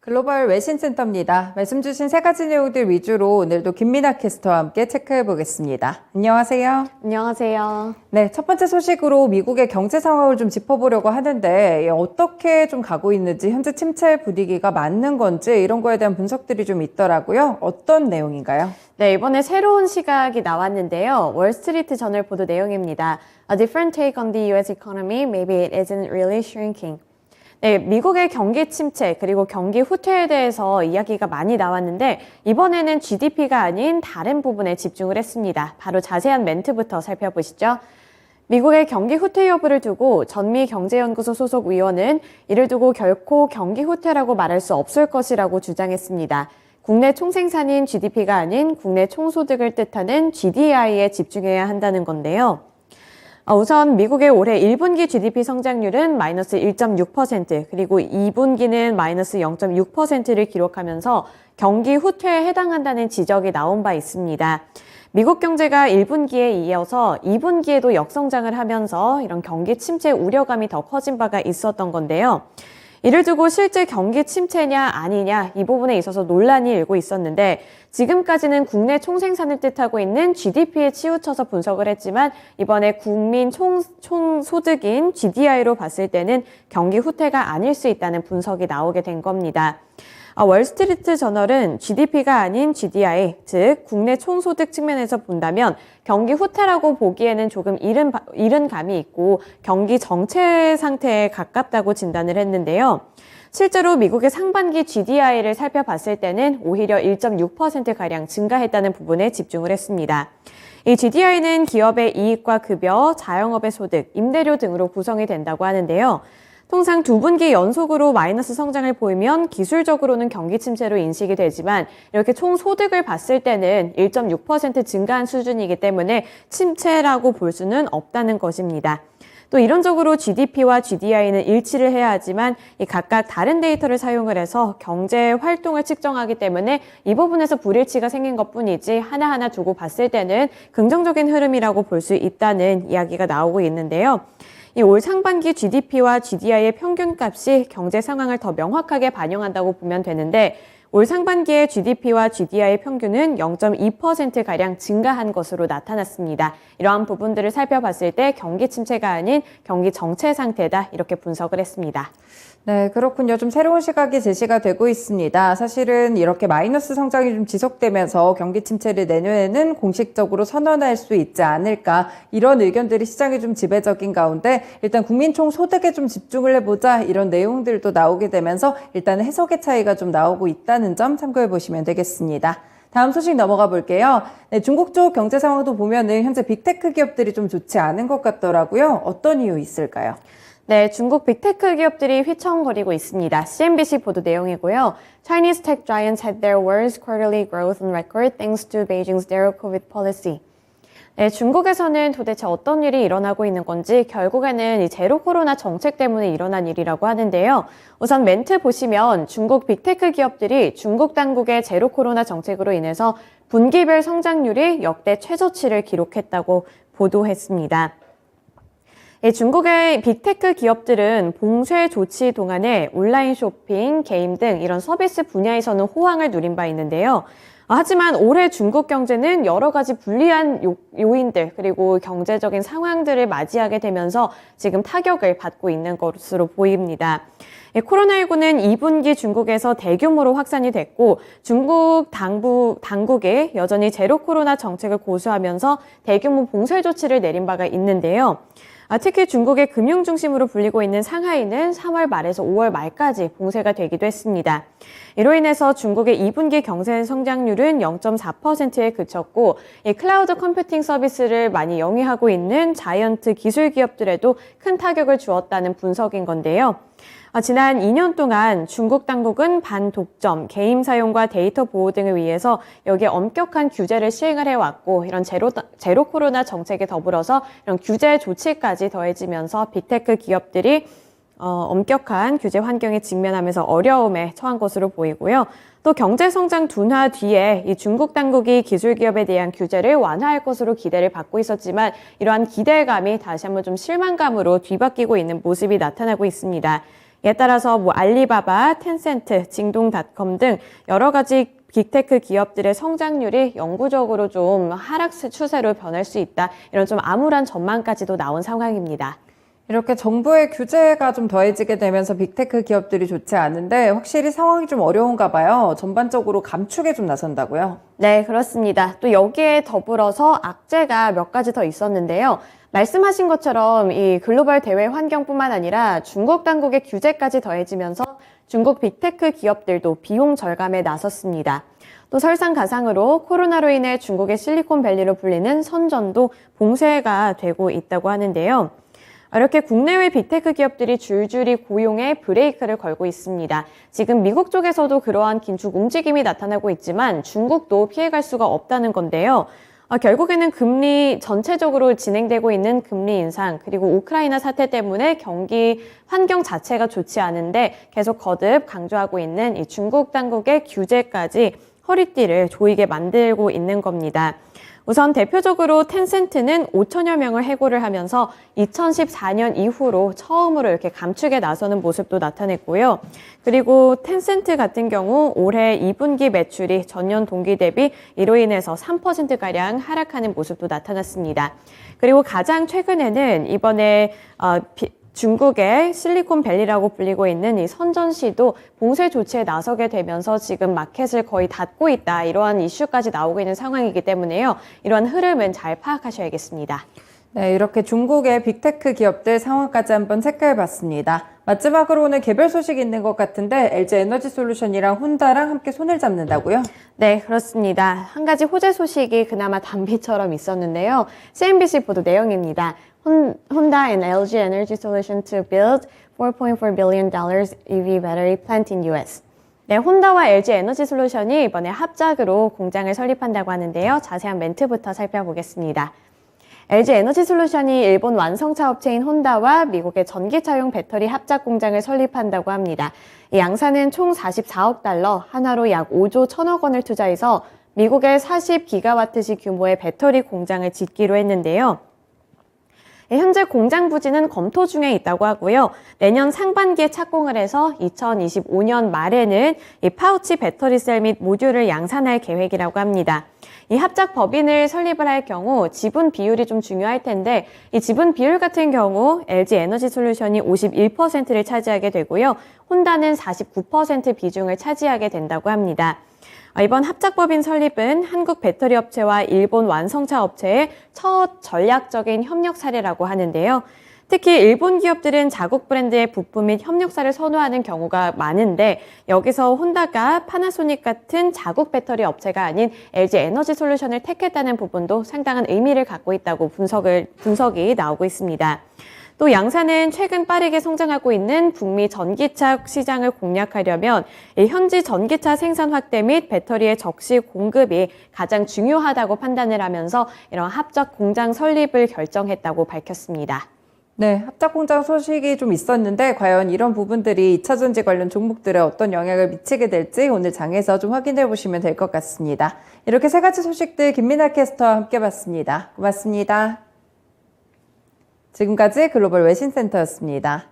글로벌 외신센터입니다. 말씀 주신 세 가지 내용들 위주로 오늘도 김민아 캐스터와 함께 체크해 보겠습니다. 안녕하세요. 안녕하세요. 네, 첫 번째 소식으로 미국의 경제 상황을 좀 짚어보려고 하는데 어떻게 좀 가고 있는지, 현재 침체 분위기가 맞는 건지 이런 거에 대한 분석들이 좀 있더라고요. 어떤 내용인가요? 네, 이번에 새로운 시각이 나왔는데요. 월스트리트 저널 보도 내용입니다. A different take on the US economy, maybe it isn't really shrinking. 네, 미국의 경기 침체 그리고 경기 후퇴에 대해서 이야기가 많이 나왔는데 이번에는 GDP가 아닌 다른 부분에 집중을 했습니다. 바로 자세한 멘트부터 살펴보시죠. 미국의 경기 후퇴 여부를 두고 전미경제연구소 소속 위원은 이를 두고 결코 경기 후퇴라고 말할 수 없을 것이라고 주장했습니다. 국내 총생산인 GDP가 아닌 국내 총소득을 뜻하는 GDI에 집중해야 한다는 건데요. 우선 미국의 올해 1분기 GDP 성장률은 마이너스 1.6%, 그리고 2분기는 마이너스 0.6%를 기록하면서 경기 후퇴에 해당한다는 지적이 나온 바 있습니다. 미국 경제가 1분기에 이어서 2분기에도 역성장을 하면서 이런 경기 침체 우려감이 더 커진 바가 있었던 건데요. 이를 두고 실제 경기 침체냐 아니냐 이 부분에 있어서 논란이 일고 있었는데 지금까지는 국내 총생산을 뜻하고 있는 GDP에 치우쳐서 분석을 했지만 이번에 국민 총소득인 GDI로 봤을 때는 경기 후퇴가 아닐 수 있다는 분석이 나오게 된 겁니다. 월스트리트 저널은 GDP가 아닌 GDI, 즉 국내 총소득 측면에서 본다면 경기 후퇴라고 보기에는 조금 이른 감이 있고 경기 정체 상태에 가깝다고 진단을 했는데요. 실제로 미국의 상반기 GDI를 살펴봤을 때는 오히려 1.6%가량 증가했다는 부분에 집중을 했습니다. 이 GDI는 기업의 이익과 급여, 자영업의 소득, 임대료 등으로 구성이 된다고 하는데요. 통상 2분기 연속으로 마이너스 성장을 보이면 기술적으로는 경기 침체로 인식이 되지만 이렇게 총 소득을 봤을 때는 1.6% 증가한 수준이기 때문에 침체라고 볼 수는 없다는 것입니다. 또 이론적으로 GDP와 GDI는 일치를 해야 하지만 이 각각 다른 데이터를 사용을 해서 경제 활동을 측정하기 때문에 이 부분에서 불일치가 생긴 것뿐이지 하나하나 두고 봤을 때는 긍정적인 흐름이라고 볼 수 있다는 이야기가 나오고 있는데요. 이 올 상반기 GDP와 GDI의 평균값이 경제 상황을 더 명확하게 반영한다고 보면 되는데 올 상반기의 GDP와 GDI의 평균은 0.2%가량 증가한 것으로 나타났습니다. 이러한 부분들을 살펴봤을 때 경기 침체가 아닌 경기 정체 상태다 이렇게 분석을 했습니다. 네, 그렇군요. 좀 새로운 시각이 제시가 되고 있습니다. 사실은 이렇게 마이너스 성장이 좀 지속되면서 경기 침체를 내년에는 공식적으로 선언할 수 있지 않을까, 이런 의견들이 시장에 좀 지배적인 가운데 일단 국민 총소득에 좀 집중을 해보자, 이런 내용들도 나오게 되면서 일단 해석의 차이가 좀 나오고 있다는 점 참고해 보시면 되겠습니다. 다음 소식 넘어가 볼게요. 네, 중국 쪽 경제 상황도 보면은 현재 빅테크 기업들이 좀 좋지 않은 것 같더라고요. 어떤 이유 있을까요? 네, 중국 빅테크 기업들이 휘청거리고 있습니다. CNBC 보도 내용이고요. Chinese tech giants had their worst quarterly growth on record thanks to Beijing's zero COVID policy. 네, 중국에서는 도대체 어떤 일이 일어나고 있는 건지 결국에는 이 제로 코로나 정책 때문에 일어난 일이라고 하는데요. 우선 멘트 보시면 중국 빅테크 기업들이 중국 당국의 제로 코로나 정책으로 인해서 분기별 성장률이 역대 최저치를 기록했다고 보도했습니다. 중국의 빅테크 기업들은 봉쇄 조치 동안에 온라인 쇼핑, 게임 등 이런 서비스 분야에서는 호황을 누린 바 있는데요. 하지만 올해 중국 경제는 여러 가지 불리한 요인들 그리고 경제적인 상황들을 맞이하게 되면서 지금 타격을 받고 있는 것으로 보입니다. 코로나19는 2분기 중국에서 대규모로 확산이 됐고 중국 당국이 여전히 제로 코로나 정책을 고수하면서 대규모 봉쇄 조치를 내린 바가 있는데요. 특히 중국의 금융 중심으로 불리고 있는 상하이는 3월 말에서 5월 말까지 봉쇄가 되기도 했습니다. 이로 인해서 중국의 2분기 경제 성장률은 0.4%에 그쳤고 이 클라우드 컴퓨팅 서비스를 많이 영위하고 있는 자이언트 기술 기업들에도 큰 타격을 주었다는 분석인 건데요. 지난 2년 동안 중국 당국은 반독점, 게임 사용과 데이터 보호 등을 위해서 여기에 엄격한 규제를 시행을 해왔고 이런 제로 코로나 정책에 더불어서 이런 규제 조치까지 더해지면서 빅테크 기업들이 엄격한 규제 환경에 직면하면서 어려움에 처한 것으로 보이고요. 또 경제 성장 둔화 뒤에 이 중국 당국이 기술 기업에 대한 규제를 완화할 것으로 기대를 받고 있었지만 이러한 기대감이 다시 한번 좀 실망감으로 뒤바뀌고 있는 모습이 나타나고 있습니다. 이에 따라서 뭐 알리바바, 텐센트, 징동닷컴 등 여러 가지 빅테크 기업들의 성장률이 영구적으로 좀 하락 추세로 변할 수 있다. 이런 좀 암울한 전망까지도 나온 상황입니다. 이렇게 정부의 규제가 좀 더해지게 되면서 빅테크 기업들이 좋지 않은데 확실히 상황이 좀 어려운가 봐요. 전반적으로 감축에 좀 나선다고요? 네, 그렇습니다. 또 여기에 더불어서 악재가 몇 가지 더 있었는데요. 말씀하신 것처럼 이 글로벌 대외 환경뿐만 아니라 중국 당국의 규제까지 더해지면서 중국 빅테크 기업들도 비용 절감에 나섰습니다. 또 설상가상으로 코로나로 인해 중국의 실리콘밸리로 불리는 선전도 봉쇄가 되고 있다고 하는데요. 이렇게 국내외 빅테크 기업들이 줄줄이 고용에 브레이크를 걸고 있습니다. 지금 미국 쪽에서도 그러한 긴축 움직임이 나타나고 있지만 중국도 피해갈 수가 없다는 건데요. 결국에는 금리 전체적으로 진행되고 있는 금리 인상 그리고 우크라이나 사태 때문에 경기 환경 자체가 좋지 않은데 계속 거듭 강조하고 있는 이 중국 당국의 규제까지 허리띠를 조이게 만들고 있는 겁니다. 우선 대표적으로 텐센트는 5천여 명을 해고를 하면서 2014년 이후로 처음으로 이렇게 감축에 나서는 모습도 나타냈고요. 그리고 텐센트 같은 경우 올해 2분기 매출이 전년 동기 대비 이로 인해서 3%가량 하락하는 모습도 나타났습니다. 그리고 가장 최근에는 이번에 중국의 실리콘밸리라고 불리고 있는 이 선전시도 봉쇄 조치에 나서게 되면서 지금 마켓을 거의 닫고 있다. 이러한 이슈까지 나오고 있는 상황이기 때문에요. 이러한 흐름은 잘 파악하셔야겠습니다. 네, 이렇게 중국의 빅테크 기업들 상황까지 한번 체크해봤습니다. 마지막으로 오늘 개별 소식이 있는 것 같은데 LG 에너지솔루션이랑 혼다랑 함께 손을 잡는다고요? 네, 그렇습니다. 한 가지 호재 소식이 그나마 단비처럼 있었는데요. CNBC 보도 내용입니다. Honda and LG Energy Solution to build $4.4 billion EV battery plant in US. 네, 혼다와 LG 에너지 솔루션이 이번에 합작으로 공장을 설립한다고 하는데요. 자세한 멘트부터 살펴보겠습니다. LG 에너지 솔루션이 일본 완성차 업체인 혼다와 미국의 전기차용 배터리 합작 공장을 설립한다고 합니다. 이 양사는 총 44억 달러, 한화로 약 5조 1천억 원을 투자해서 미국의 40기가와트시 규모의 배터리 공장을 짓기로 했는데요. 현재 공장 부지는 검토 중에 있다고 하고요. 내년 상반기에 착공을 해서 2025년 말에는 이 파우치 배터리 셀 및 모듈을 양산할 계획이라고 합니다. 이 합작 법인을 설립을 할 경우 지분 비율이 좀 중요할 텐데 이 지분 비율 같은 경우 LG 에너지 솔루션이 51%를 차지하게 되고요. 혼다는 49% 비중을 차지하게 된다고 합니다. 이번 합작법인 설립은 한국 배터리 업체와 일본 완성차 업체의 첫 전략적인 협력 사례라고 하는데요. 특히 일본 기업들은 자국 브랜드의 부품 및 협력사를 선호하는 경우가 많은데 여기서 혼다가 파나소닉 같은 자국 배터리 업체가 아닌 LG 에너지 솔루션을 택했다는 부분도 상당한 의미를 갖고 있다고 분석이 나오고 있습니다. 또 양사는 최근 빠르게 성장하고 있는 북미 전기차 시장을 공략하려면 현지 전기차 생산 확대 및 배터리의 적시 공급이 가장 중요하다고 판단을 하면서 이런 합작 공장 설립을 결정했다고 밝혔습니다. 네, 합작 공장 소식이 좀 있었는데 과연 이런 부분들이 2차 전지 관련 종목들에 어떤 영향을 미치게 될지 오늘 장에서 좀 확인해 보시면 될 것 같습니다. 이렇게 세 가지 소식들 김민아 캐스터와 함께 봤습니다. 고맙습니다. 지금까지 글로벌 외신센터였습니다.